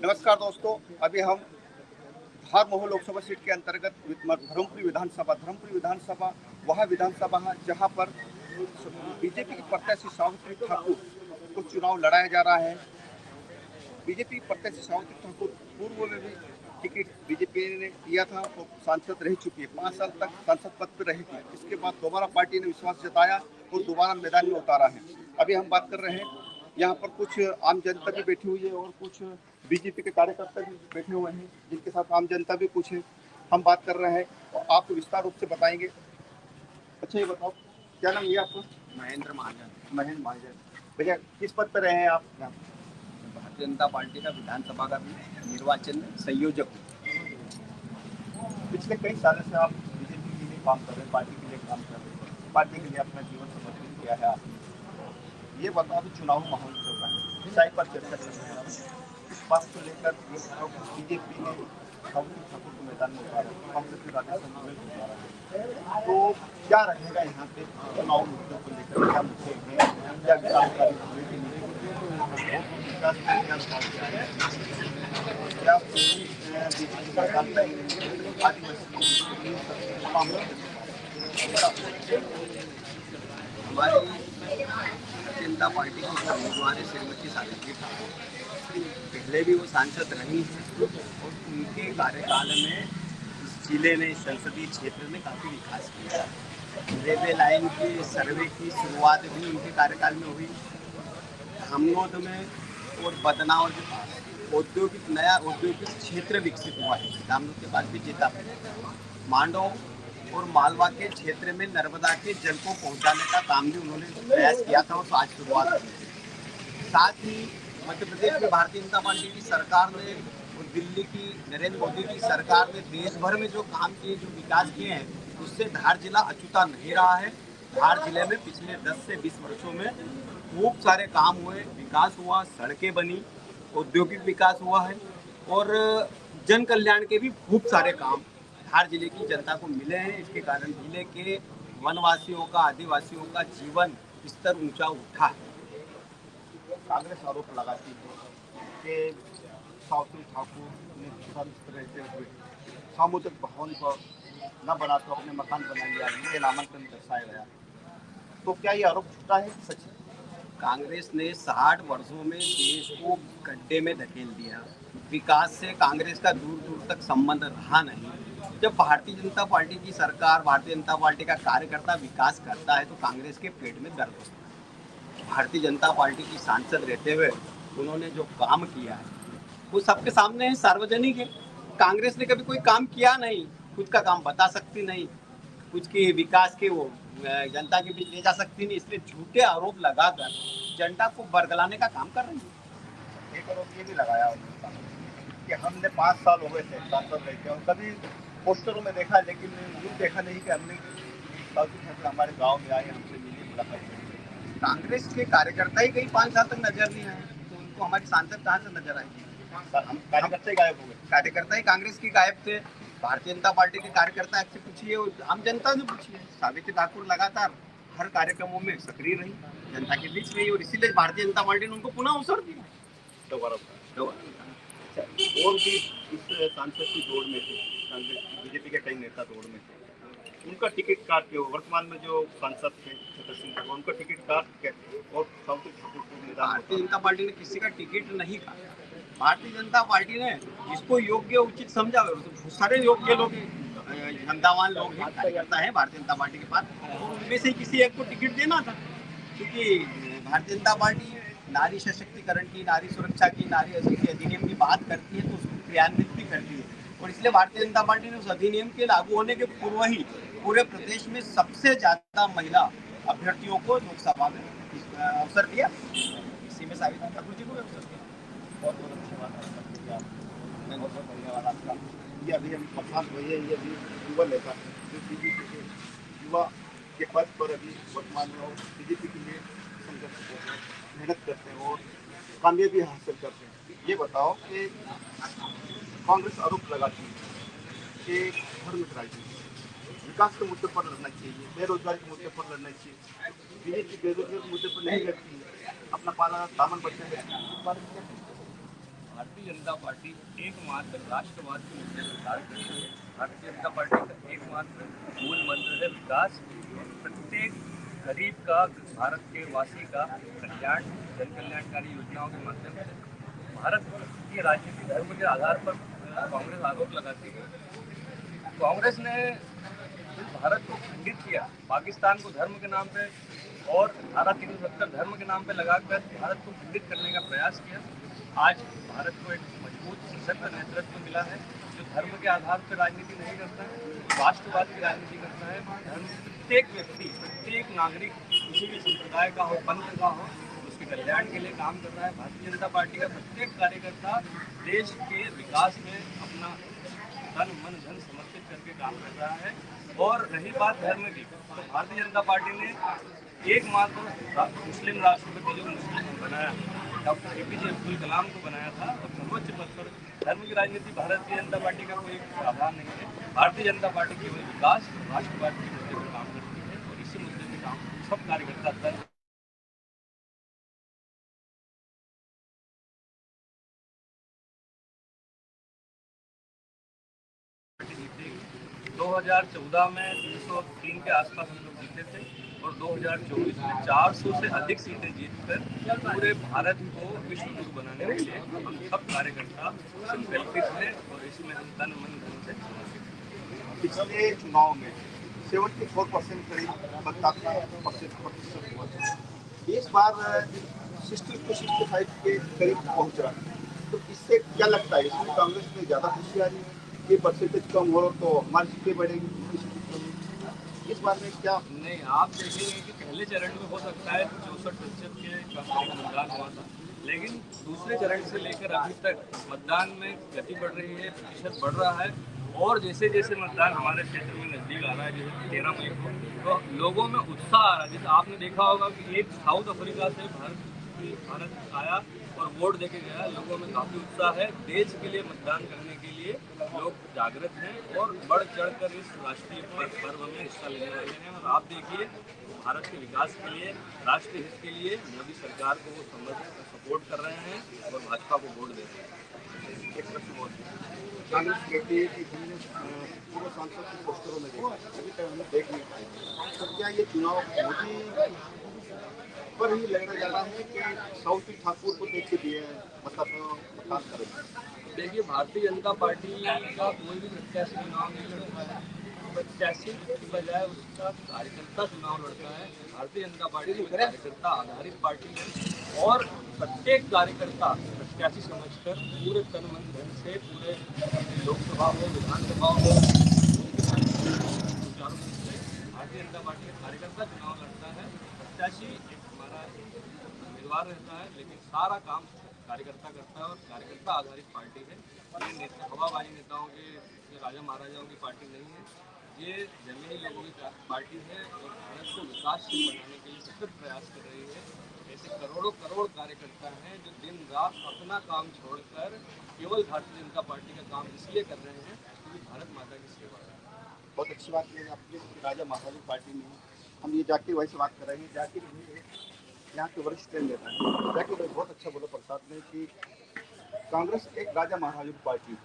नमस्कार दोस्तों, अभी हम धार लोकसभा सीट के अंतर्गत धर्मपुरी विधानसभा वह विधानसभा है जहां पर बीजेपी की प्रत्याशी सावित्री ठाकुर को चुनाव लड़ाया जा रहा है। बीजेपी प्रत्याशी सावित्री ठाकुर पूर्व में भी टिकट बीजेपी ने दिया था और सांसद रह चुकी है। 5 साल तक सांसद पद पर रही थी। इसके बाद दोबारा पार्टी ने विश्वास जताया और दोबारा मैदान में उतारा है। अभी हम बात कर रहे हैं, यहाँ पर कुछ आम जनता भी बैठी हुई है और कुछ बीजेपी के कार्यकर्ता भी बैठे हुए हैं, जिनके साथ आम जनता भी कुछ है। हम बात कर रहे हैं और आपको विस्तार रूप से बताएंगे। अच्छा, ये बताओ, क्या नाम है आपका? महेंद्र महाजन। महेंद्र महाजन। भैया, किस पद पर रहे हैं आप? भारतीय जनता पार्टी का विधानसभा का भी निर्वाचन में संयोजक हूँ। पिछले कई सालों से आप बीजेपी के लिए काम कर रहे हैं, पार्टी के लिए काम कर रहे हैं, पार्टी के लिए अपना जीवन समर्पित किया है आपने। ये बताओ, अभी चुनाव माहौल चल रहा है, विषय पर चर्चा कर रहे हैं। इस बात को लेकर बीजेपी ने सावित्री ठाकुर को मैदान में उतारा, कांग्रेस के राजस्थान में उतारा है, तो क्या रहेगा यहाँ पे चुनाव मुद्दों को लेकर? क्या मुद्दे हैं, क्या विकासकारी हमारी जनता पार्टी की जो उम्मीदवार है श्रीमती सावित्री ठाकुर, पहले भी वो सांसद रही हैं और उनके कार्यकाल में इस जिले में, इस संसदीय क्षेत्र में काफ़ी विकास किया है। रेलवे लाइन की सर्वे की शुरुआत भी उनके कार्यकाल में हुई। धामनोद में और बदनावर के पास नया औद्योगिक क्षेत्र विकसित हुआ है। धामनोद के पास भी जीतापुर, मांडव और मालवा के क्षेत्र में नर्मदा के जल को पहुंचाने का काम भी उन्होंने प्रयास किया था और आज शुरुआत की। साथ ही मध्य प्रदेश में भारतीय जनता पार्टी की सरकार ने और दिल्ली की नरेंद्र मोदी की सरकार ने देश भर में जो काम किए, जो विकास किए हैं, उससे धार जिला अछूता नहीं रहा है। धार जिले में पिछले 10 से 20 वर्षों में खूब सारे काम हुए, विकास हुआ, सड़कें बनी, औद्योगिक विकास हुआ है और जन कल्याण के भी खूब सारे काम धार जिले की जनता को मिले हैं। इसके कारण जिले के वनवासियों का, आदिवासियों का जीवन स्तर ऊंचा उठा है। कांग्रेस आरोप लगाती है कि सावित्री ठाकुर ने संत रहते हुए सामुदायिक भवन को न बनाकर अपने मकान बना लिया, ये नामांकन दर्शाया गया। तो क्या ये आरोप झूठा है, सच है? कांग्रेस ने 60 वर्षों में देश को गड्ढे में धकेल दिया। विकास से कांग्रेस का दूर दूर तक संबंध रहा नहीं। जब भारतीय जनता पार्टी की सरकार, भारतीय जनता पार्टी का कार्यकर्ता विकास करता है तो कांग्रेस के पेट में दर्द होता है। भारतीय जनता पार्टी की सांसद रहते हुए उन्होंने जो काम किया है वो सबके सामने है, सार्वजनिक है। कांग्रेस ने कभी कोई काम किया नहीं, खुद का काम बता सकती नहीं, कुछ के विकास के वो जनता के बीच ले जा सकती नहीं, इसलिए झूठे आरोप लगाकर जनता को बरगलाने का काम कर रही है। एक आरोप ये भी लगाया उन्होंने कि हमने 5 साल हो गए थे सांसद रहते और कभी पोस्टरों में देखा, लेकिन ये देखा नहीं कि हमने सावित्री ठाकुर हमारे गाँव में आए, हमसे मिले, मुलाकात की। कांग्रेस के कार्यकर्ता ही कहीं 5 साल तक नजर नहीं आए तो उनको हमारी सांसद कहाँ से नजर आएगी? हम कार्यकर्ता ही गायब हो गए। कार्यकर्ता ही कांग्रेस की गायब थे। भारतीय जनता पार्टी के कार्यकर्ता से पूछिए और आम जनता से पूछिए। सावित्री ठाकुर लगातार हर कार्यक्रमों में सक्रिय रही, जनता के बीच रही और इसीलिए भारतीय जनता पार्टी ने उनको पुनः अवसर दिया। और भी इस सांसद की दौड़ में थे, कांग्रेस बीजेपी के कई नेता दौड़ में थे, उनका टिकट काट के वर्तमान में जो सांसद थे छतर सिंह, उनका टिकट काट के और सावित्री ठाकुर को मैदान। भारतीय जनता पार्टी ने किसी का टिकट नहीं काटा। भारतीय जनता पार्टी ने जिसको योग्य उचित समझा, बहुत सारे योग्य लोग, क्षमतावान लोग हैं, कार्यकर्ता हैं भारतीय जनता पार्टी के पास, उनमें से किसी एक को टिकट देना था। क्योंकि भारतीय जनता पार्टी नारी सशक्तिकरण की, नारी सुरक्षा की, नारी अधिनियम की बात करती है तो उसको क्रियान्वित भी करती है और इसलिए भारतीय जनता पार्टी ने उस अधिनियम के लागू होने के पूर्व ही पूरे प्रदेश में सबसे ज्यादा महिला अभ्यर्थियों को लोकसभा में अवसर दिया। इसी में सावित्री ठाकुर जी को भी अवसर दिया। बहुत बहुत धन्यवाद, बहुत बहुत धन्यवाद आपका। ये अभी हम प्रशांत भैया, ये अभी युवा नेता जो बीजेपी के युवा के पद पर अभी वर्तमान में और बीजेपी के लिए संघर्ष करते हैं, मेहनत करते हैं और कामयाबी हासिल करते हैं। ये बताओ कि कांग्रेस आरोप लगाती है कि धर्म की राजनीति, विकास के मुद्दे पर लड़ना चाहिए, बेरोजगारी के मुद्दे पर लड़ना चाहिए। बीजेपी बेरोजगारी के मुद्दे पर नहीं लड़ती है, अपना पाला दामन बच्चे भारतीय जनता पार्टी एकमात्र राष्ट्रवाद के मुद्दे पर कार्य करती है। भारतीय जनता पार्टी का एकमात्र मूल मंत्र है विकास। प्रत्येक गरीब का, भारत के वासी का कल्याण, जन कल्याणकारी योजनाओं के माध्यम से। भारत की राजनीति धर्म के आधार पर कांग्रेस आरोप लगाती है। कांग्रेस ने भारत को खंडित किया, पाकिस्तान को धर्म के नाम पे और धारा 370 धर्म के नाम पे लगाकर भारत को खंडित करने का प्रयास किया। आज भारत को एक मजबूत सशक्त नेतृत्व मिला है जो धर्म के आधार पर राजनीति नहीं करता है, राष्ट्रवाद की राजनीति करता है। धर्म प्रत्येक व्यक्ति, प्रत्येक नागरिक, किसी भी संप्रदाय का हो, पंथ का हो, उसके कल्याण के लिए काम कर रहा है। भारतीय जनता पार्टी का प्रत्येक कार्यकर्ता देश के विकास में अपना तन मन धन समर्पित करके काम कर रहा है। और रही बात धर्म की, तो भारतीय जनता पार्टी ने एकमात्र मुस्लिम राष्ट्रपति जो मुस्लिम बनाया, डॉक्टर APJ अब्दुल कलाम को बनाया था, और सर्वोच्च पद पर धर्म की राजनीति भारतीय जनता पार्टी का कोई प्रावधान नहीं है। भारतीय जनता पार्टी केवल विकास, राष्ट्रवाद के मुद्दे पर काम करती है और इसी मुद्दे पर काम सब कार्यकर्ता तन 2014 में 303 के आसपास हम लोग जीते थे और 2024 में 400 से अधिक सीटें जीतकर पूरे भारत को विश्व गुरु बनाने के लिए हम सब कार्यकर्ता संकल्पित हैं और इसमें हम तन मन धन से समर्पित हैं। पिछले चुनाव में 74% करीब मतदाता प्रतिशत हुआ था। इस बार 60 to 65 के करीब पहुंच रहा है। तो इससे क्या लगता है, इसमें कांग्रेस में ज़्यादा खुशी आ रही है? ये परसेंटेज कम हो तो हमारी सीटें बढ़ेगी, इस बार में क्या? नहीं, आप देखेंगे कि पहले चरण में हो सकता है 64% के मतदान हुआ था, लेकिन दूसरे चरण से लेकर अभी तक मतदान में गति बढ़ रही है, प्रतिशत बढ़ रहा है। और जैसे जैसे मतदान हमारे क्षेत्र में नज़दीक आ रहा है, जैसे 13 मई को, तो लोगों में उत्साह आ रहा है। जैसे आपने देखा होगा कि एक साउथ अफ्रीका से भारत आया और वोट देके गया। लोगों में काफ़ी उत्साह है, देश के लिए मतदान करने के लिए लोग जागृत हैं और बढ़ चढ़कर इस राष्ट्रीय पर्व में हिस्सा लेने वाले हैं। और आप देखिए, भारत के विकास के लिए, राष्ट्रीय हित के लिए मोदी सरकार को वो सपोर्ट कर रहे हैं और भाजपा को वोट दे रहे हैं। एक प्रश्न और, कांग्रेस कहती है कि हमने पूरे सांसद के पोस्टरों में देखा, अभी तक हमने देख नहीं पाए। तो क्या ये चुनाव मोदी पर ही लड़ना जा रहा है कि साउथी ठाकुर को देख के दिए मतदान करेंगे? देखिए, भारतीय जनता पार्टी का कोई भी प्रत्याशी चुनाव नहीं लड़ता है, प्रत्याशी की बजाय उसका कार्यकर्ता चुनाव लड़ता है। भारतीय जनता पार्टी एक कार्यकर्ता आधारित पार्टी है और प्रत्येक कार्यकर्ता प्रत्याशी समझकर पूरे तन मन धन से, पूरे लोकसभा हो, विधानसभा हो, सुचारू रूप से भारतीय जनता पार्टी का कार्यकर्ता चुनाव लड़ता है। प्रत्याशी एक हमारा उम्मीदवार रहता है, लेकिन सारा काम कार्यकर्ता करता है और कार्यकर्ता आधारित पार्टी है। ये हवाबाजी नेताओं के, राजा महाराजाओं की पार्टी नहीं है, ये जमीनी लोगों की पार्टी है और भारत को विकासशील बनाने के लिए सतत प्रयास कर रही है। ऐसे करोड़ों करोड़ कार्यकर्ता हैं जो दिन रात अपना काम छोड़कर केवल भारतीय जनता पार्टी का काम इसलिए कर रहे हैं क्योंकि भारत माता की सेवा है। बहुत अच्छी बात है आपने, राजा महाराजा पार्टी में हम ये जाकिर भाई से बात कर रहे हैं। जाकिर भाई यहाँ के वरिष्ठ नेता हैं। जाकिर भाई, बहुत अच्छा बोला प्रसाद ने कि कांग्रेस एक राजा महाराजा की पार्टी है,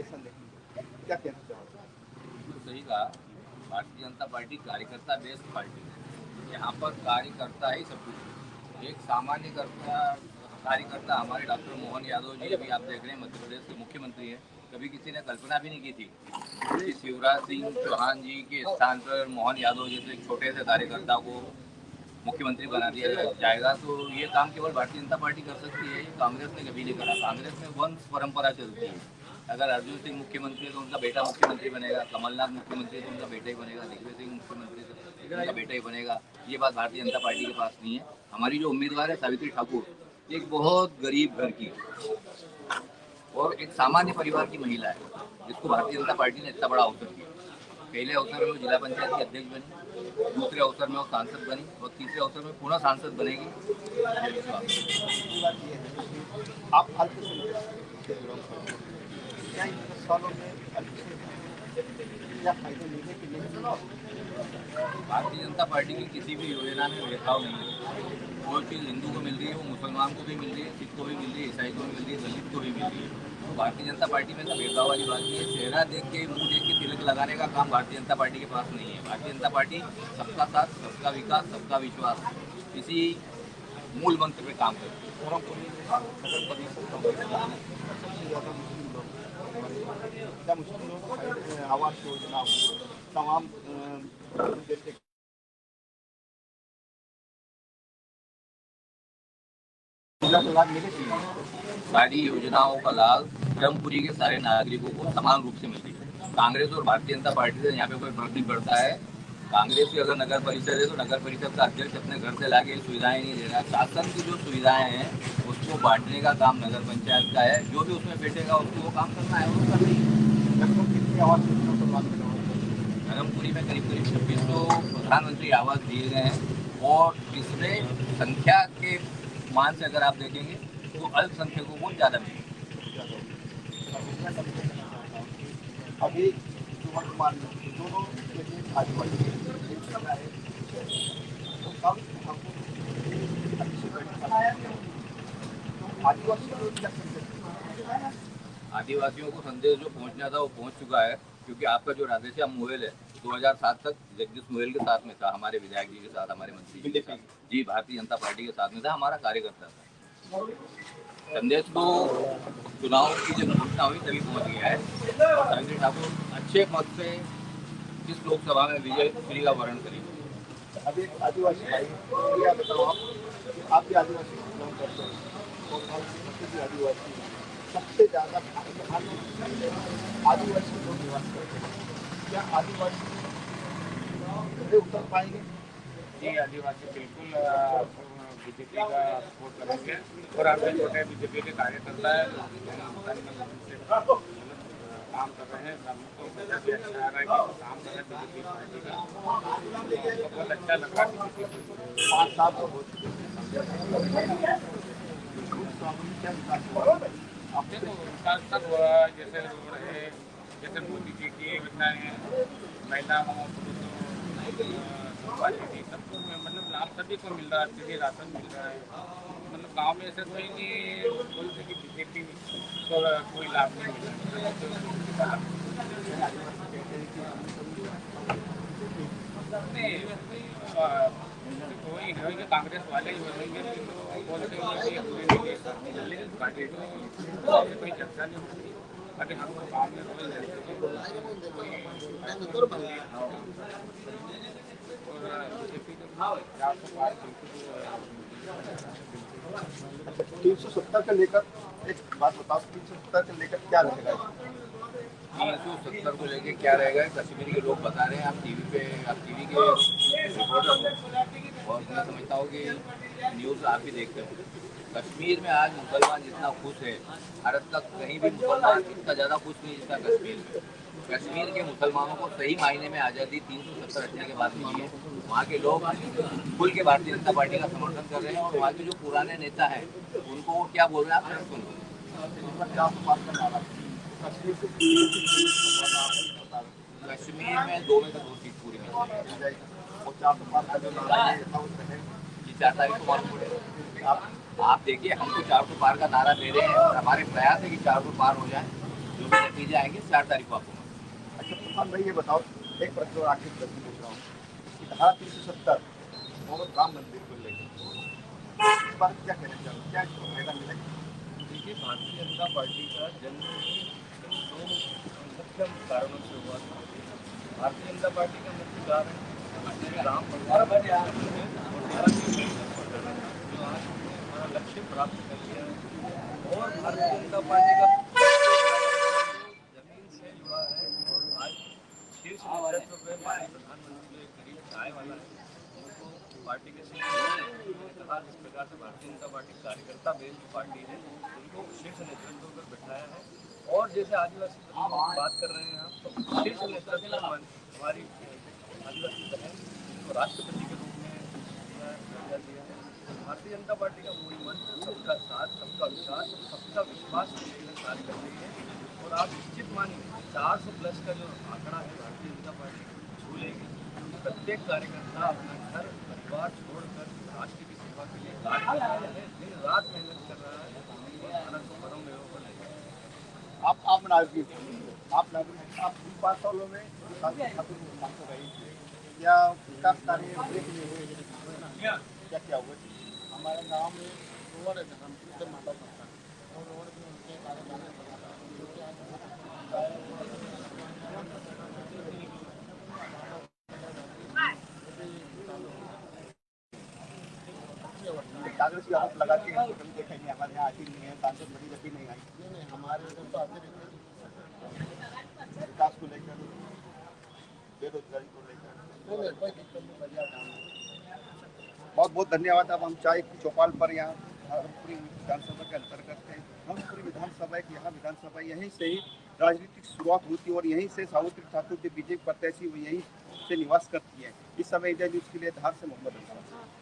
ऐसा नहीं, क्या कहना चाहोगे? सही कहा, भारतीय जनता पार्टी कार्यकर्ता बेस्ड पार्टी है। यहाँ पर कार्यकर्ता ही सब कुछ। एक सामान्य कार्यकर्ता हमारे डॉक्टर मोहन यादव जी, अभी आप देख रहे हैं मध्य प्रदेश के मुख्यमंत्री हैं। कभी किसी ने कल्पना भी नहीं की थी कि शिवराज सिंह चौहान जी के स्थान पर मोहन यादव जैसे एक छोटे से कार्यकर्ता को मुख्यमंत्री बना दिया जाएगा। तो ये काम केवल भारतीय जनता पार्टी कर सकती है, ये कांग्रेस ने कभी नहीं करा। कांग्रेस में वंश परंपरा चलती है। अगर अर्जुन सिंह मुख्यमंत्री है तो उनका बेटा मुख्यमंत्री बनेगा, कमलनाथ मुख्यमंत्री है तो उनका बेटा ही बनेगा, दिग्विजय सिंह मुख्यमंत्री तो उनका बेटा ही बनेगा। ये बात भारतीय जनता पार्टी के पास नहीं है। हमारी जो उम्मीदवार है सावित्री ठाकुर, एक बहुत गरीब घर की और एक सामान्य परिवार की महिला है, जिसको भारतीय जनता पार्टी ने इतना बड़ा अवसर दिया। पहले अवसर में वो जिला पंचायत की अध्यक्ष बनी, दूसरे अवसर में वो सांसद बनी और तीसरे अवसर में पुनः सांसद बनेगी। आप अल्पसंख्यक सालों में क्या फायदे मिले कि नहीं? भारतीय जनता पार्टी की किसी भी योजना में भेदभाव नहीं है। जो चीज़ हिंदू को मिल रही है वो मुसलमान को भी मिल रही है, सिख को भी मिल रही है, ईसाई को भी मिल रही है, दलित को भी मिल रही है। तो भारतीय जनता पार्टी में तो भेदभाव वाली बात नहीं है। चेहरा देख के, मुंह देख के तिलक लगाने का काम भारतीय जनता पार्टी के पास नहीं है। भारतीय जनता पार्टी सबका साथ, सबका विकास, सबका विश्वास, इसी मूल मंत्र पे काम करती है। धर्मपुरी नगर परिषद सबसे ज़्यादा मुस्लिम लोग, क्या मुस्लिम लोग आवास योजना हो, तमाम जैसे योजना का लाभ मिले कि नहीं? सारी योजनाओं का लाभ ब्रह्मपुरी के सारे नागरिकों को समान रूप से मिल रही है। कांग्रेस और भारतीय जनता पार्टी से यहाँ पे कोई फर्क नहीं पड़ता है। कांग्रेस की अगर नगर परिषद है तो नगर परिषद का अध्यक्ष अपने घर से लाके सुविधाएं नहीं दे रहा। शासन की जो सुविधाएं हैं उसको बांटने का काम नगर पंचायत का है। जो भी उसमें बैठेगा उसको वो काम करना है, वो कर रही है। लगभग कितनी आवास योजना का लाभ मिला होगा? धर्मपुरी में करीब करीब 2600 प्रधानमंत्री आवास दिए गए हैं और इसमें संख्या के मान से अगर आप देखेंगे तो अल्पसंख्यकों को ज़्यादा मिलेगा। अभी जो वर्तमान में दोनों आदिवासी तो कब हमको अच्छी आदिवासी लोग क्या समझते? आदिवासियों को संदेश जो पहुंचना था वो पहुंच चुका है, क्योंकि आपका जो राधेश्याम मोहल है 2007 तक जगदीश मोहल के साथ में था, हमारे विधायक जी के साथ, हमारे मंत्री जी के साथ, जी भारतीय जनता पार्टी के साथ में था, हमारा कार्यकर्ता था। संदेश को चुनाव की जब घोषणा हुई तभी पहुंच गया है और संजय ठाकुर अच्छे मत से इस लोकसभा में विजय श्री का वर्ण करेंगे। अभी एक आदिवासी भाई क्या बताओ, आप भी आदिवासी बिलोंग करते हैं और भारत भी आदिवासी सबसे ज़्यादा आदिवासी लोग निवास करते हैं, क्या आदिवासी उतर पाएंगे? जी, आदिवासी बिल्कुल बीजेपी का सपोर्ट करेंगे और आप भी छोटे बीजेपी के कार्यकर्ता है काम कर रहे हैं। हमको बहुत ही अच्छा लग रहा है कि काम कर रहे हैं बीजेपी पार्टी का, बहुत अच्छा लग रहा है बीजेपी। 5 साल तो हो चुके हैं। देखो विकास सब हुआ, जैसे रोड है, जैसे मोदी जी की योजना है, महिलाओं क्वालिटी सबको मतलब लाभ सभी को मिल रहा है, फ्री राशन मिल रहा है। मतलब गांव में ऐसे कोई नहीं बोलते कि बीजेपी को कोई लाभ नहीं मिल रहा है। कोई होंगे कांग्रेस वाले ही होंगे तो बोलते हैं कि पूरी पार्टी कोई चर्चा नहीं होती। अभी हम गाँव में रोज रहते और 370 के लेकर एक बात बताओ, 370 के लेकर क्या रहेगा? 370 को लेके क्या रहेगा, कश्मीर के लोग बता रहे हैं। आप टीवी के रिपोर्टर हो और मैं समझता हूँ कि न्यूज़ आप भी देखते हो। कश्मीर में आज मुसलमान जितना खुश है, भारत का कहीं भी मुसलमान इतना ज़्यादा खुश नहीं जितना कश्मीर में। कश्मीर के मुसलमानों को सही मायने में आज़ादी 370 हटने के बाद मिली है। वहाँ के लोग खुल के भारतीय जनता पार्टी का समर्थन कर रहे हैं और वहाँ के जो पुराने नेता हैं उनको वो क्या बोल रहे हैं आप जरा सुनो। कश्मीर में 2 में से 2 सीट पूरी मिल जाएगी। ये 4 तारीख को मालूम पड़ेगा। आप देखिए, हम तो 400 पार का नारा दे रहे हैं और हमारे प्रयास है कि 400 पार हो जाए। जो भी नतीजे आएंगे 4 तारीख को आपको। अच्छा प्रधान भाई, ये बताओ, एक प्रश्न और आखिरी प्रश्न पूछ रहा हूँ कि धारा 370 और राम मंदिर को लेकर इस बार क्या कहना चाहोगे, क्या इसको फायदा मिलेगा? देखिए, भारतीय जनता पार्टी का जन्म 2 मुख्य कारणों से हुआ था। भारतीय जनता पार्टी का मुख्य कारण राम भगवान और जो आज हमने हमारा लक्ष्य प्राप्त कर लिया है और भारतीय जनता पार्टी का जमीन से जुड़ा है और आज शीर्ष नेतृत्व पे माननीय प्रधानमंत्री के करीब आने वाला है। उनको पार्टी के कहा जिस प्रकार से भारतीय जनता पार्टी कार्यकर्ता बेस्ड पार्टी है, उनको शीर्ष नेतृत्व पर बैठाया है। और जैसे आदिवासी की बात कर रहे हैं आप, तो शीर्ष नेतृत्व हमारी आदिवासी बहन उनको राष्ट्रपति के रूप में दर्जा दिया है। भारतीय जनता पार्टी का मूल मंत्र सबका साथ, सबका विकास, सबका विश्वास कार्य कर रही है और आप निश्चित मानिए 400+ का जो आंकड़ा है भारतीय जनता पार्टी छू लेगी। प्रत्येक कार्यकर्ता अपना घर परिवार छोड़कर राष्ट्र की सेवा के लिए कार्य कर रहा है, दिन रात मेहनत कर रहा है और भारत को परम एवं पर ले जाएगा। आप नागरिक आप इन 5 सालों में सांसद रही या विकास कार्य क्या हुआ? हमारे गांव में रोड है, हम से माता पड़ता है और रोड में उनके कारण जाने पड़ता है। कांग्रेस की आरोप लगाते हैं कभी देखेंगे हमारे यहाँ आती नहीं है, सांसद बड़ी जबकि नहीं आई। नहीं हमारे इधर तो आते रहते हैं, विकास को लेकर, बेरोजगारी को लेकर कोई दिक्कत नहीं, बढ़िया काम है। बहुत बहुत धन्यवाद। अब हम चाय की चौपाल पर यहाँ धर्मपुरी विधानसभा के अंतर्गत है। धर्मपुरी विधानसभा एक यहाँ विधानसभा यहीं से ही राजनीतिक शुरुआत हुई और यहीं से सावित्री ठाकुर जो बीजेपी प्रत्याशी वो यहीं से निवास करती है। इस समय इंडिया न्यूज़ के लिए धार से मोहम्मद अंसारी।